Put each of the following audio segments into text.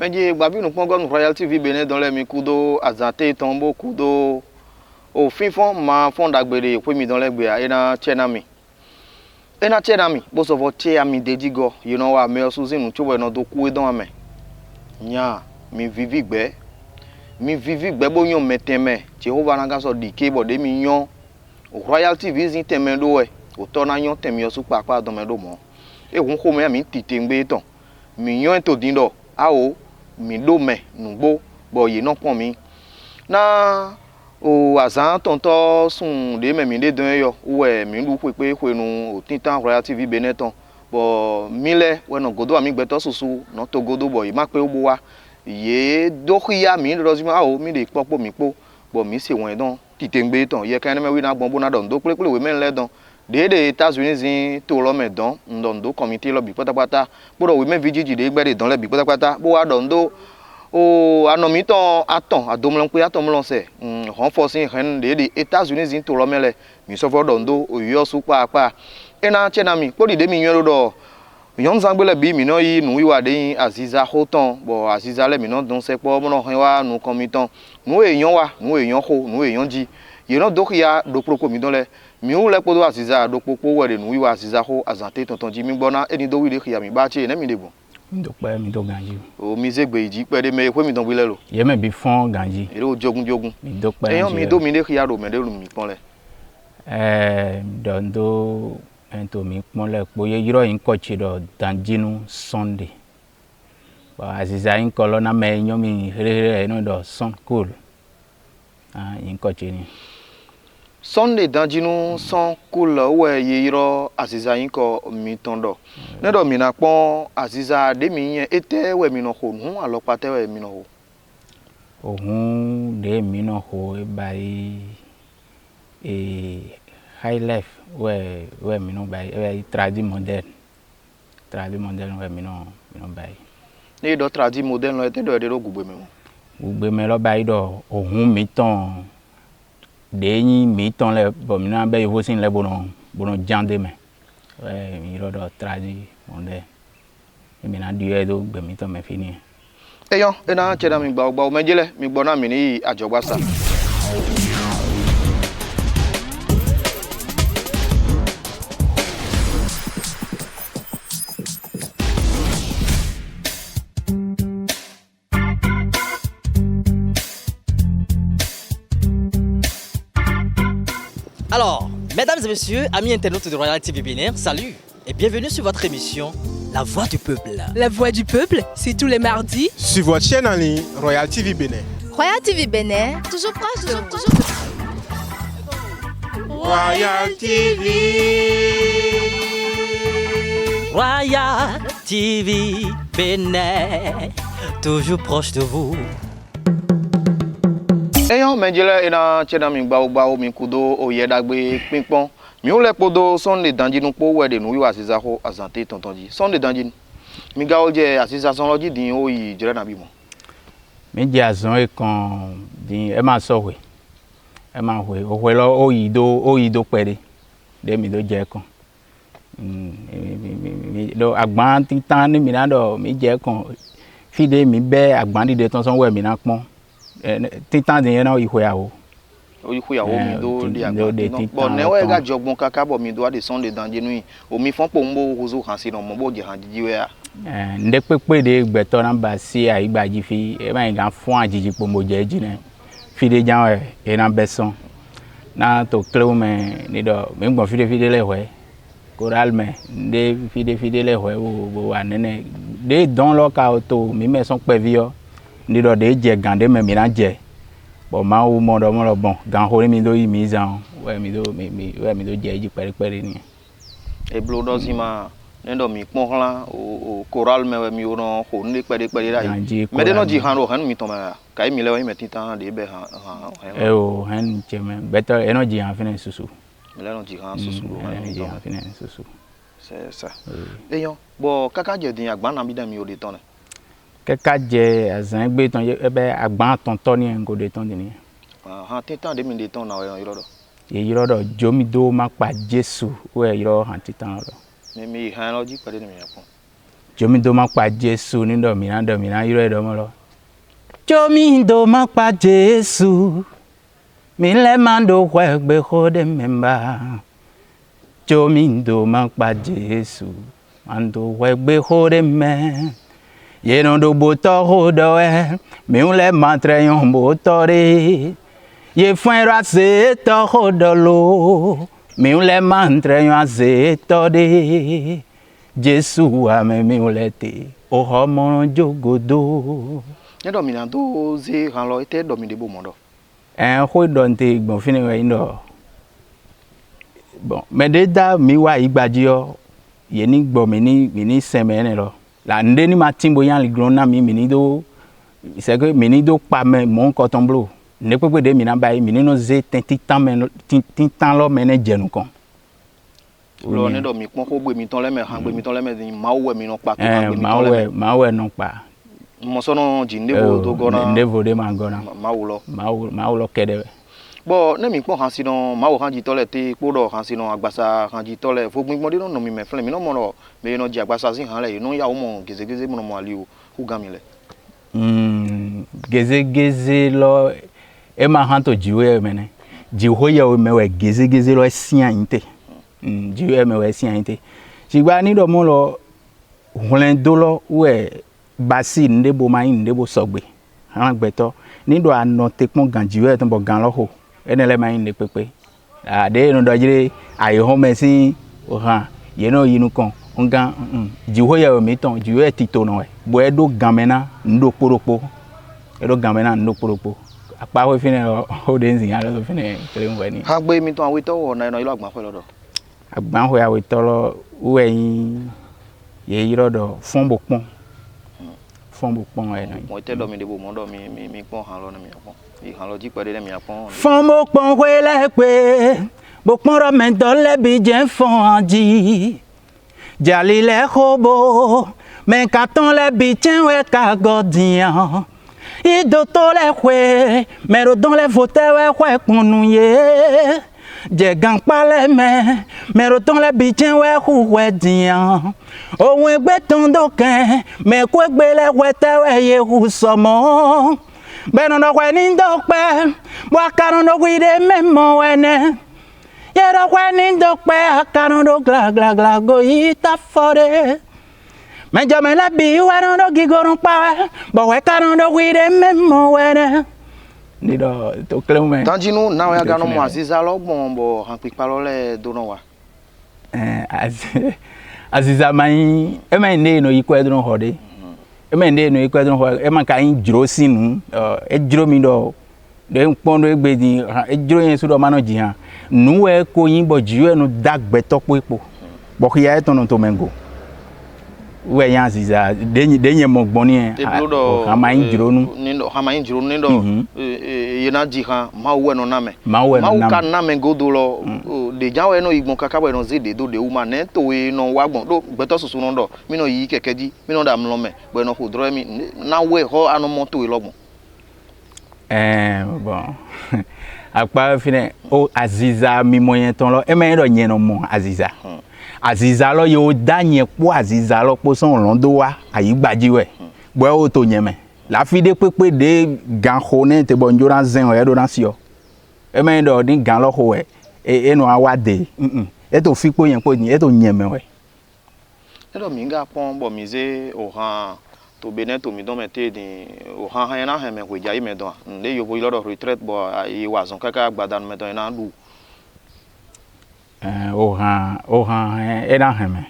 Mais j'ai babi nous prend Royal TV Bénin dans les mikudo azate tombo kudo au fin fond ma fond d'agbere pour mi dans les gbe et na chenami. Et na chenami bo so vo che ami dedigo you know wa me osuzi nu chobo no do ku don ame. Nya mi vivi gbe bo yon meteme Jehovah na ga so di ke bo de mi yon Royal TV zin teme do e o to na yon teme osu papa don me do mo. E won ko me mi tite ngbe ton. Mi yon to din do a o mi do me nugbo bo ye no pon mi na o azan tonto sun de me mi de don yo we mi lu pe nu o tintan Royal TV Beneton bo mile we no godo ami gbeto susu no to godo bo yi ma pe obo wa ye dokhia mi do zima a o mi de popo mi po bo mi se won don titengbe ton ye kan me wi na gbon bo na don do pele we men le don de États-Unis zin to lo me don ndo comité lo bi patapata bo do we men vigiji de gbe de don le bi patapata bo wa don do o anomi ton aton adomlon pe aton mlon se renforcing hen de États-Unis zin to lo mele mi so fo don do o yo su pa ena chenami po de mi yen do yon zangbele bi mi no yi nu wiwa de Aziza hoton bo Aziza le mi no don se po mo no hen wa nu komiton nu eyan wa nu eyan ho nu eyan ji ye no do ya do proko mi don le mi o le po do Aziza do popo we de nu wiwa Aziza ho azante tonton ji mi gbona eni do wi de ya mi ba che ne mi de bon mi do pa mi do ganji o mi ze gbe ji pe de me pe mi don wile lo ye me bi fon ganji ere o jogun mi do pa eyan mi do mi de ya ro me de lu mi pon le don do ento mi pon le po ye yiro yin ko chi do danjinu Sunday ba Aziza yin ko lo na me yan mi here no do son cool yin ko chi ni Sunday danjinu son cool we ye yiro Aziza yin ko mi tondo ne do mi na pon Aziza de mi yen ete we mi no ho nu alopate we mi no ho ohun de mi no ho e bai high life we mi no bai e tradi modern we mi no bai ni do tradi modern lo ete do de ro gugbe me lo bai do ohun mi ton de yin mi ton le bo mi na be ho sin le bono jande me mi ro do tradi modern mi na die do gbe mi ton me fini eyan ena cheda mi gba mejele mi gbona mi ni ajogbasa. Alors, mesdames et messieurs, amis internautes de Royal TV Bénin, salut et bienvenue sur votre émission La Voix du Peuple. La Voix du Peuple, c'est tous les mardis sur votre chaîne en ligne Royal TV Bénin. Royal TV Bénin, toujours proche de Royal TV. Royal TV Bénin, toujours proche de vous. Eyan mejele ena cheda mi gba mi kudo oye dagbe pinpon mi o le podo Sunday danjinu po we de nu wiwa Aziza ho azante tontonji Sunday danjinu mi ga o je Aziza son loji din o yi jere na bi mo mi je azon e kan din e ma so we o we lo o yi do pere de mi do je kan mi do agban tintan ni mi na do mi je kan fi de mi be agban di de ton son we mi na pon tintan din na ihwe awo oyihuyawo mi do de agba bo ne we ga jogbon kaka bo mi do de Sunday danjinu o mi fon po mbo hozo kan si no mo bo je han jiji we a nde pepe de gbeto na ba si a igba ji fi e ma ga fun ajiji po mo je ji ne fi de jan we e na beson na to kleu me ni do me gbon fi de le we coral me de fi de le we wo wa nene de don lo ka to mi me son pe vi yo ni do de je gande me mi na je bo ma wo mo do bon gan ho mi do yi mi zan we mi do je ji pere ni e blo do zima nendo mi pon la o coral me mi o no ho ni pere la me de no ji han ro han mi to ma kai mi le we me titan de be han o han che me better energy han finen susu me le no ji han susu energy han finen susu c'est ça eyan bo kaka je din agban na mi da mi o de ton keka je azan gbe ton e be agban tonton ni en go de ton ni han titan de mi de ton na ye yiro do jomi do ma pa Jesu we yiro han titan ro mi han lo ji pare ni mi yapon Jomi do makpa Jesu ni do mina iro do mo lo. Jomi do makpa Jesu. Mi le mando wegbe khode memba. Jomi do makpa Jesu. Mando wegbe khode me. Ye no do boto hodo e. Mi le mantre yon boto re. Ye fwen rase to hodo lo. Mi le mantre yon se to de. Jesu ame mi ulete o homo jogodo. Ne do mina do ze ran lo ete do mi de bo mondo. Ho don te gbon fini we ndo. Bon, me de da mi wa igbaji o ye ni gbo mi ni seme ne lo. La nde ni matimbo yan li glona mi ni do c'est que mi ni do pa me mon coton bleu. Ne pepe de mi na ba mi ni no ze tintan lo me ne jenu kon. Lo ne do mi pon ko gbe mi ton le me han gbe mi ton le me ni ma wo mi no pa to ma we no pa mo so no jinde bo do gona ndevo de ma gona ma wo lo kede bo ne mi pon han si no ma wo han ji to le te po do han si no agbasa han ji to le fo gbin mo de no mi me flen mi no mo no me no ji agbasa si han le no ya wo mo geze mo no mo ali o ku gan mi le geze lo e ma han to jiwe mene jiwe o me we geze lo sian inte jiwe me we sian inte jigba ni do mo lo hulen do lo we basi ndebo mai ndebo sogbe han gbeto ni do anote pon gan jiwe to bo gan lo ho enele mai nde pepe de no do jire ayi ho mesin o han ye no yinu kon ngan jiwe ya mi ton jiwe tito no we bo edo gan mena ndo poropo edo gan mena ndo poropo apa we fine o de nzin ya lo fine kere nwe ni ha gbe mi ton awe to wo na ilo agban fe lodo agban ho ya we to lo we yin ye yiro do fon bo pon e no mo te do mi de bo mo do mi pon han lo na mi pon i han lo ji pe de mi pon fon bo pon we le pe bo pon ro men do le bi je fon anji jali le hobo men ka ton le bi chen we ka godian i do to le we men ro don le vote we kunu ye je gan pale me ro ton le bi chen we dian ohun egbe ton do kan me ko egbe le we te we ye hu somo be no do we ni do pe bo akaro no wi de memo wene ye do we ni do pe akaro do gla go ita fore me jame la bi we no do gigorun pa bo we karo do wi de memo wene ni do to kleme tanjinu na we ga no mo aziza lo gbon bo han pipa lo le do no wa aziza mai e mai ne no iko edun hode e mai ne no iko edun ho e man ka yin jiro sinu e jiro mi do de npon do egbe din e jiro yen su do mano ji han nu we ko yin bo jiro no dagbe to popo bo ya e ton to mengo we yan aziza de yen mo gbon ni ha mai jiro nu ni do ha mai jiro ni do ye na ji han ma wo no na me ma wo ka na me go do lo de jawe no igbon kaka we no zede do de uma ne to we no wa gbon do gbeto susu no do mi no yi kekeji mi no da mlo me we no ko dro mi na we ho anu mo to we logbon bon apa fine o aziza mi moyen ton lo e me do yen no mo aziza lo yo da yen po aziza lo po son londo wa ayi gbaji we bo o to yen me la fi de pepe de gan khone te bon joran zen o e do na si o e me do din gan lo ho we e no awade e to fi po yen po ni e to yen me we e do mi nga pon bo mi ze o han to bene to mi don mete din o han na he me ko ja yi me don le yo bo lo do retreat bo yi wa zon kaka agbadan me don na du o han e na he me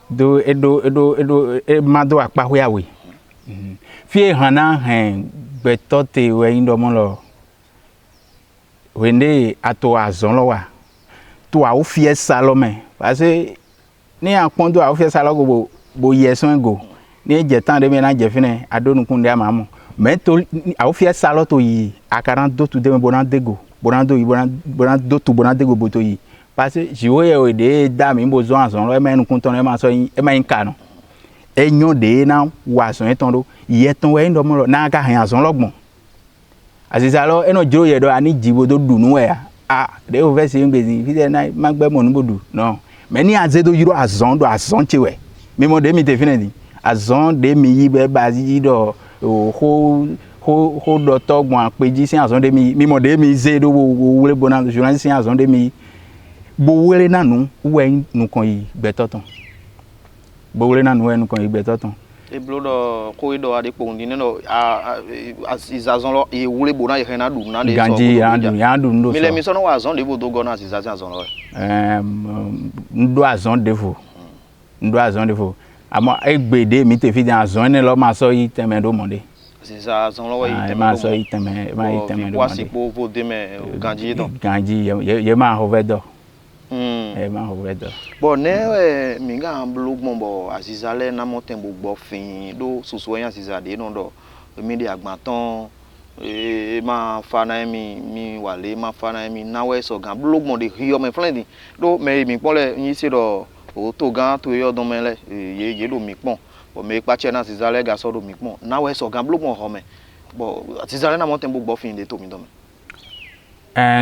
do e ma do apa ho ya we fi han na he gbeto te we ndo mo lo wende ato azon lo wa to a o fi esa lo me parce ni apon do a o fi esa lo go bo yeson go ni je tan de me na je fine adonu kun de amamu me to a o fi esa lo to yi akaran do tu de me bonan dego bonan do tu bonan dego bo to yi parce jiwo ye o de da mi bo zo azon lo e me nu kun ton e ma so e ma nka no e nyon de na wa so ton do ye ton we ndo mo lo na ka han azon lo gbon aziza lo eno jiro ye do ani jibo do dunu we de o ve se ngezi fi de na magbe mo nu bodu no me ni azedo jiro azon do azon chewe mi mo de mi te fini azon de mi yi be bazi do ho do to gbon apeji sin azon de mi mo de mi ze do wo wele bona journalist sin azon de mi bo wele nanu we nu kan yi gbetotan bo wele nanu we nu kan yi gbetotan e blodo ko do ade po ndi no azizazon lo e wule bona e hena du na de so ganji andu ndo so mi le mi so no wa azon de bo do go na azizazon lo ndo azon defo ndo azon defo amo egbede mi te fi dan azon ne lo ma so yi teme do monde azizazon lo wa yi teme ma so yi teme ma yi teme do monde si po vo de me ganji don ganji ye ma hovedo e ma hovedo bo ne mi ga blog mo bo azizale na mo tembo gbo fin do susu yan azizade no do mi de agbantan ma fana mi wale ma fana mi nawe so gan blog mo de hiyo me flendi do me mi pole yin se do o to gan to yo don mele ye do mi pon bo me pa che na azizale ga so do mi pon nawe so gan blog mo ho me bo azizale na mo tembo gbo fin de to mi do me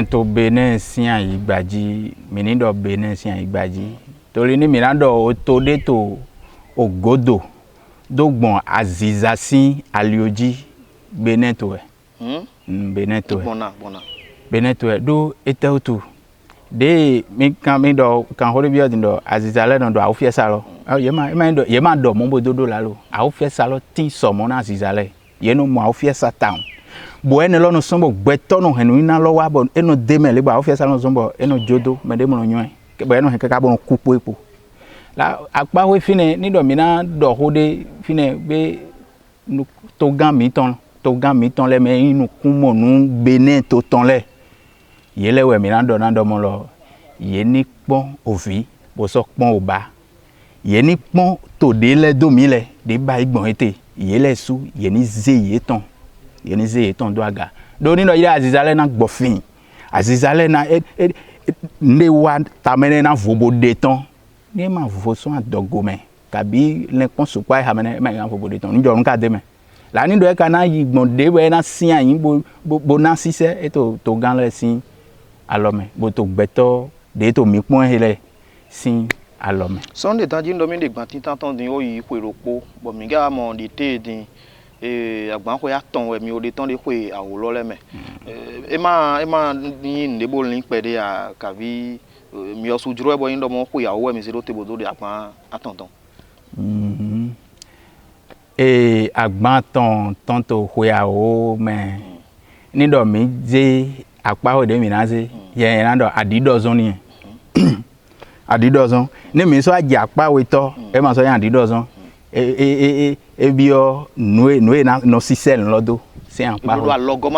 to Benin si an igbaji mi ni do Benin si an igbaji torí ni mi na do o to de to ogodo dogbon azizasi alioji Benin to Benin to bona Benin to do etautu de mi kan mi do kan hori bi odin do azizale do a ofie salo ye ma do mo bododo la lo a ofie salo tin so mo na azizale ye no mo a ofie sa town bo ene lo no sombo gbeto no henu ina lo wa bo eno de me le ba ofie salo sombo eno jodo me de mo no nyon ke bo eno he ka bo kupo epo la akpa we fine ni do mi na do hode fine be to gan mi ton le me inu kumo nu Benin to ton le ye le we mi na do mo lo ye ni pon ofi bo so pon oba ye ni pon to de le do mi le de ba igbon ete ye le su ye ni ze ye ton do aga do ni no ye azizale na gbofin azizale na ne wa tamene na vobo de ton ni ma vo so adogo me kabi le pon so pa ha mene ma ga vobo de ton njo nka de me la ni do e kana yi gbon de we na sin ayin bo na sise e to gan le sin alome bo to gbeto de to mi pon hele sin alome Sunday tanji ndo mi de gban tin tan ton din o yi peropo bo mi ga mo di te din agban ko ya ton we mi o de ton de pe awolo le me e ma ni ndebo lin pe de a kavi mi o sujuro e bo yin do mo ko yawo we mi se do te bo do de agban atonton agban ton to ho yawo me ni do mi je apa o de mi na se ye na do adidozon ni adidozon ni mi so aje apa we to e ma so yan adidozon bio noe na no sisel lodo se an pa alogo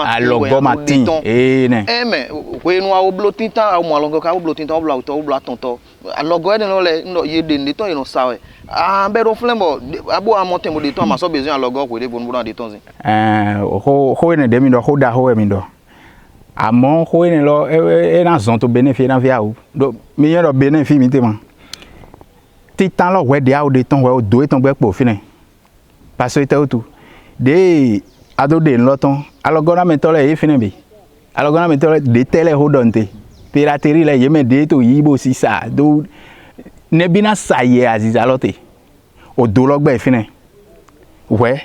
matin ne me we nu awo blotin tan awo alogo ka blotin tan obla to obla tonto alogo e no le no ye de ton no sawe be do flembo abo amonte mo de ton ma so besoin alogo ko de bon de ton ho ne de mi do ho da ho mi do amo ho ne lo e na zon to benefit na via o do mi yen do benefit mi te man titan lo we de a o de ton we o do eton gbe po fine parce que tout de ado de loton alogona metole e fine bi alogona metole de tele hodonte piraterie le yeme de to yibo si sa do ne bina saye azizalote o do lo gbe fine we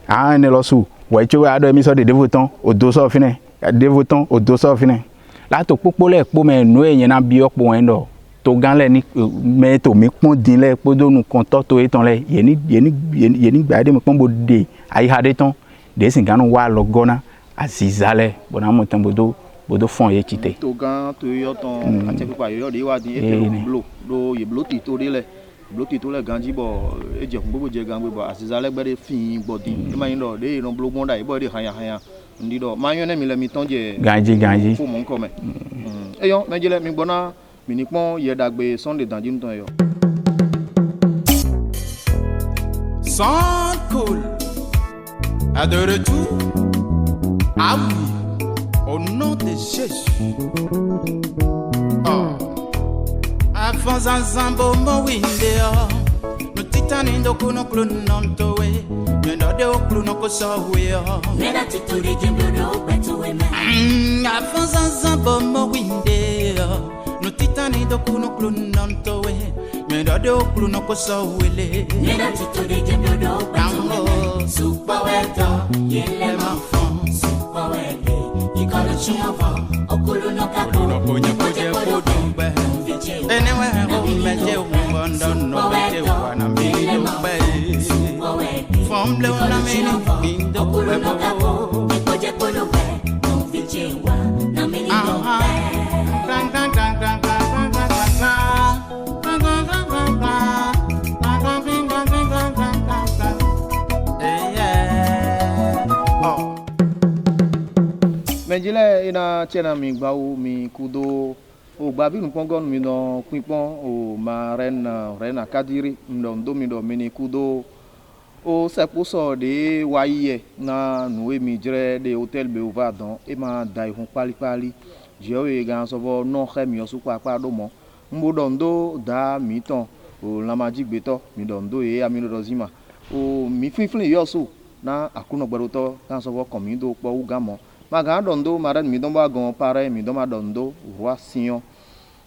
a ne lo su we cho ado emi so de devoton o do so fine devoton o do so fine la to popo le po me no eyen na bi opo en do to gan le ni me to mi pon din le podo nu konto to eton le ye ni gba de mi pon bo de ai ha de ton de sin gan wa logona azizale bona mo tan bodo fon ye chite to gan to yo ton ate pipa yo de wa din e blo do ye blo ti to le ganji bo e je fun bobo je gan bo azizale gbe de fin bodin e ma yin do de ron blo bonda e bo de hanya ndi do ma yon ne mi le mi ton je ganji fo mo nko me e yo me je le mi gbona Minikpon ye dagbe Sunday tanji nton yo. Sound cool. À de retour. Ah oui. Au nom de Jésus. Oh. Afans ensemble mo windeo. No titani ndoko no klunonto we. Meno de oklu no ko so we yo. Mena tituri jimbo do betu we me. Afans ensemble mo windeo. No titani do kuno klunonto we me do de okulu no ko so wele. Nena tito de jembodo betu super weto yele mafon super wele ikolo chiova okulu no kapo No ponya koje podumbe. Anyway, oh meje umbondo no meje wana mili umbe. From blue na mili bindo bebo. koje podumbe no vichewa na mili umbe. Menjile ina chena mi gbau mi kudo o gbabi npongon mi no pinpon o ma rena kadiri ndo mi do mini kudo o seposo de waiye na nuwe mi jre de hotel be ovadon e ma dai hun pali je o gan so bo no khe mi osu pa do mo mbo ndo da mi ton o la maji gbeto mi ndo e ami do zima o mi finfin yo so na akuno gbaroto gan so bo komi do po u gamo magan dondo maran mi domba gon pare mi doma dondo roi sion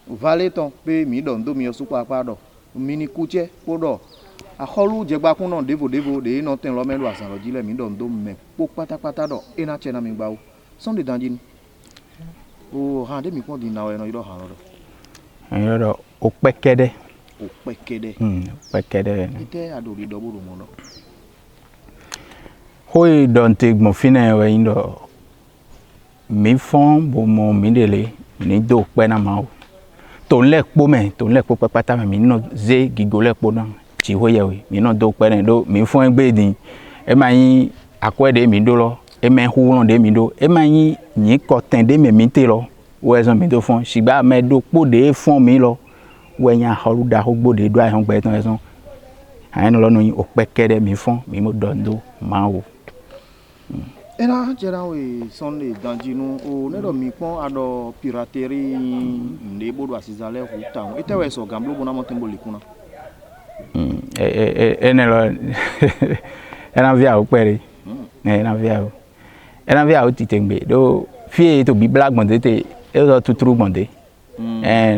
vale ton pe mi dondo mi osu pa do mini kuche podo aholu jegba kun no devo de no ten lo melu asan lo jile mi dondo me po pátápátá do ina chena mi gba o sunday danjin o han de mi pon di na no ido han do Yo o pekede. Pekede. Ite adori do buru mo no. Hoi donte gmo fine we indo. Mi fon bo mo mi dele ni do pe na ma o to le po pata mi no ze gigo le po na ti ho ye we mi no do pe na do mi fon egbe din e ma yin akwede mi do lo e me hu ron de mi do e ma yin yin ko ten de mi te lo we so mi do fon sigba me do po de fon mi lo we yan horu da ho gbo de do ai hon gbe tan so ai no lo no yin o pe kede mi fon mi mo do ma o. Ena jera we Sunday danjinu o ne do mi pon ado piraterie nde bodo asizale hu town ite we so gamblo bona motembo likuna ene lo ena via o pere ena via o titengbe do fie to bi black bonde te e do tuturu bonde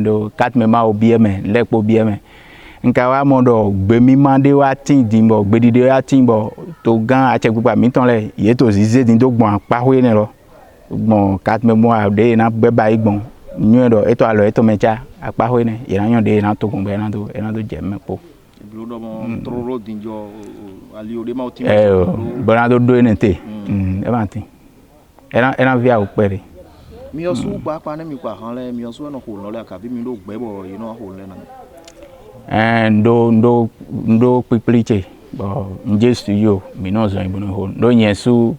do kat me ma o bieme lekpo bieme nka wa modo gbe mi mande wa tin dimbo gbe dide wa tin bo to gan a che gba mi ton le ye to zize din do gbon pa ho ne lo gbon kat me mo de na gbe ba igbon nyu do eto alo eto mecha apa ho ne ye na yan de na to gbe na do je mepo blo do mo troro dinjo ali o de ma o tin bo na do ene te e ba tin era via o pere mi osu pa ne mi pa han le mi osu no ko lo le ka bi mi do gbe bo you know ho le na ndo pipliche bo nje studio mi no zo ibu no ho ndo yesu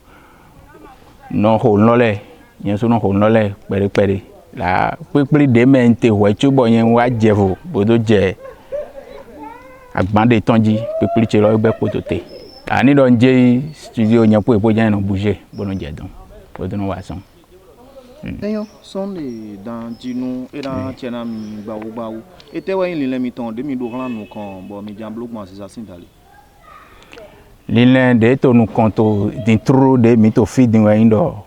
no ho nole pere la pipli de mente ho chubo yen wa jevo bodo je agbande tonji pipliche lo gbe potote ani do nje studio yen po epo jen no bouger bono je don bodo no wa son Eyo Sunday danjinu era chena mi gbawo ete wa yin le mi ton de mi do ran nu kan bo mi jam blog mo asisa sindale lile de to nu kan to din tro de mi to feeding wa indo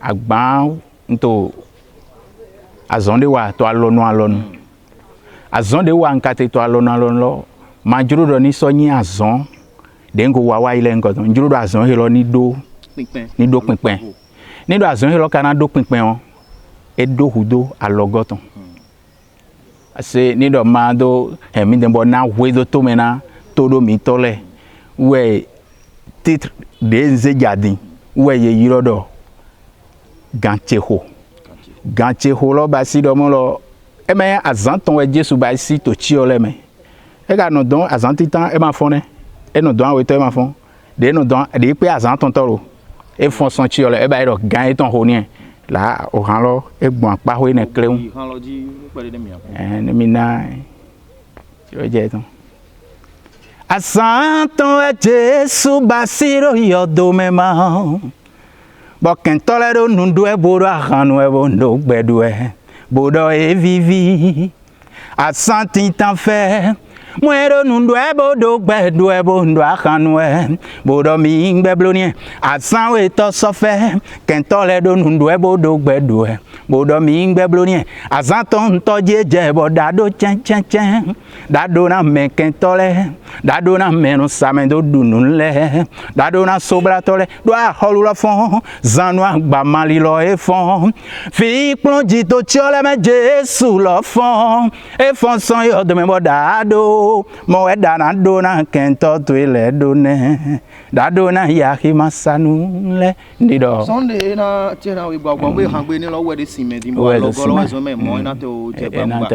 agba nto azonde wa to alonu azonde wa nkate to alonu lo majuro do ni so yin azon de ngo wa ile nko to njuro do azon he lo ni do pinpin nido azon he lo kana do pinpin on e do hudo alogoton ase nido ma do emi de bo na wedo to mena todo mi tole we titre de nze jadin we ye yirodo gancheho lo ba si do mo lo e me azanton we Jesu ba si to chi ole me e ga no don azantitan e ma fon ne e no don we to e ma fon de no don de pe azanton toro e fon son chi ole e ba ro gan e ton ho ni la o han lo e gbon pa ho ne kleun han lo ji pere de mi ne mi na yo je ton asanton e Jesu ba si ro yo do me ma bo ken tolero nundu e bodo ahanu e bondo gbedu e bodo e vivi asantin tan fe Muero nundwe bodo gbedwe bondo akanwe. Bodo mi ingbe blonie. Asanwe to sofe. Kentole do nundwe bodo gbedwe. Bodo mi ingbe blonie. Azanton to jeje bodado chen chen chen. Dado na me kentole. Dado na me no samendo dununle. Dado na sobra tole. Doa holula fon. Zanwa gba mali lo e fon. Fi plonji to tiole me Jesu lo fon. E fon son yo de me bodado. Mo e dana do na kento to ile do ne. Dado na yahi masanule. Ndido. Sunday na tena we gba we hangbe ni lo we de sime di mo lo golo so me mo na te o je bamba.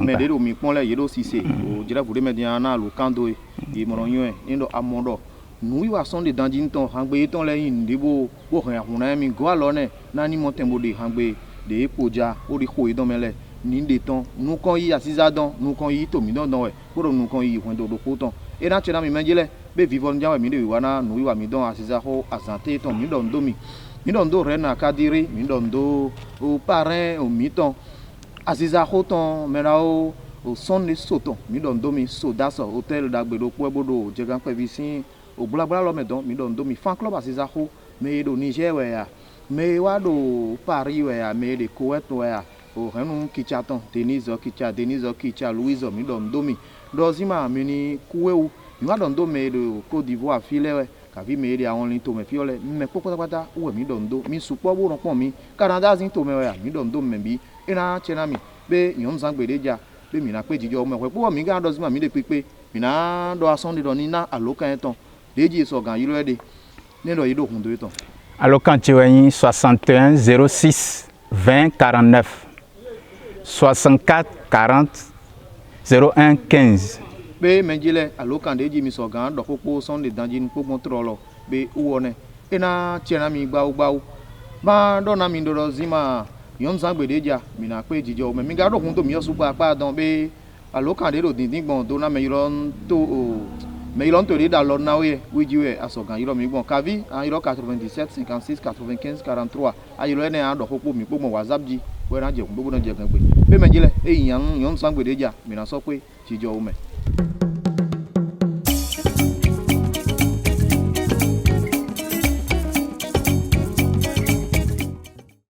Me de do mi pon le yedo sise. O jira fu de me dia na lu kando e mo ron yo e ndo amondo. Nu yi wa Sunday danji ton hangbe ton le yin ndibo bo han hun na mi go alo ne na ni mo tembo de hangbe de epoja o ri ko idon mele ni de ton nu kon yi asiza don nu kon yi to mi don don we ko nu kon yi hun do ko ton e na chena mi menjele be vivon njawe mi de wa na nu yi wa mi don asiza ho azante ton mi don do mi don do re na kadiri mi don do o parrain o mi ton asiza ho ton mera o Sunday soton mi don do mi so daso hotel dagbedo po ebodo je gan pe visin o blabla lo me don mi don do mi fan club asiza ho me do Niger we ya me wa do Paris we ya me de Kuwait we ya o hanu kichaton Denizo kicha Louise mi don do mi dozima mi ni kuweu mi wa don do me do Côte d'Ivoire file we ka vi me de awon lin to me fiole me popota we mi don do mi supo bo ron pon mi Canada zin to me we ya mi don do me bi ina chena mi be yon zan gbedeja be mi na pe jijo me we po mi ga dozima mi de pepe mi na do Sunday do ni na alokan eton deji so gan yiro ede ne do yido hun do eton Alokan Tiwenyi 61 06 20 49 64 40 01 15. Be menjile alokan deji mi so gan do popo Sunday danji ni popo trolo be uwo ne ina chena mi gba ba do na mi do zima yon zan gbedeja mi na pe jijo me mi ga do hun to mi yo supa pa don be alokan de do dindin gbon do na me yiro to mais il ont tenu dans l'ornaoué, oui, Dieu, à son gang. Il a mis bon, Kavi, en 97, 56, 95, 43. Ah, il a né en dehors pour mon WhatsApp dit, ouais, on a dit, on peut pas dire qu'un peu. Mais il y a un sang de déjà, mais on s'en fout, si Dieu omet.